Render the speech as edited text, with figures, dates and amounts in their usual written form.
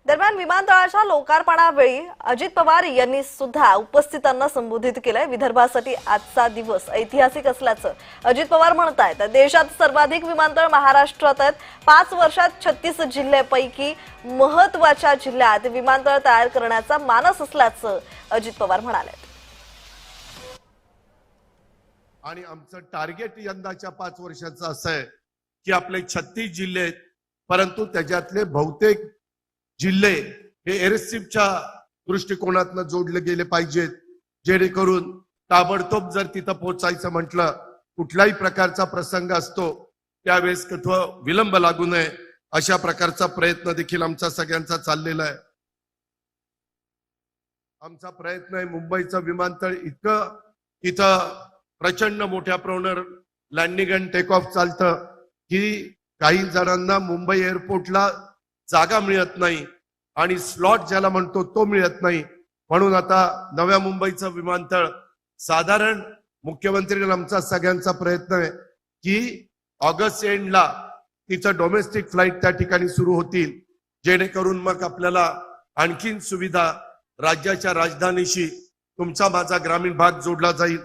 दरम्यान विमानतळाच्या लोकार्पणावेळी अजित पवार यांनी सुद्धा उपस्थितांना संबोधित केलंय। विदर्भासाठी आजचा दिवस ऐतिहासिक असल्याचं अजित पवार म्हणतायत। देशात सर्वाधिक विमानतळ महाराष्ट्रात आहेत। 5 वर्षात 36 जिल्ह्यांपैकी महत्त्वाच्या जिल्ह्यात विमानतळ तयार करण्याचा मानस असल्याचं अजित पवार म्हणाले। आणि आमचं टार्गेट यंदाच्या 5 वर्षाचं असं आहे की आपले 36 जिल्हे आहेत, परंतु त्याच्यातले बहुतेक जिल्हे हे एअरस्ट्रिपच्या दृष्टिकोनातून जोडले गेले पाहिजेत, जेणेकरून ताबडतोब जर तिथं पोहोचायचं म्हटलं, कुठल्याही प्रकारचा प्रसंग असतो त्यावेळेस कुठं विलंब लागू नये अशा प्रकारचा प्रयत्न देखील आमचा सगळ्यांचा चाललेला आहे। आमचा प्रयत्न आहे मुंबईचं विमानतळ इथं प्रचंड मोठ्या प्रमाणावर लँडिंग अँड टेक ऑफ चालतं की काही जणांना मुंबई एअरपोर्टला जागा मिळत नाही आणि स्लॉट ज्याला म्हणतो तो मिळत नाही। म्हणून आता नव्या मुंबईचं विमानतळ साधारण मुख्यमंत्री आमचा सगळ्यांचा प्रयत्न आहे की ऑगस्ट एंडला तिचं डोमेस्टिक फ्लाईट त्या ठिकाणी सुरू होतील, जेणेकरून मग आपल्याला आणखीन सुविधा राज्याच्या राजधानीशी तुमचा माझा ग्रामीण भाग जोडला जाईल।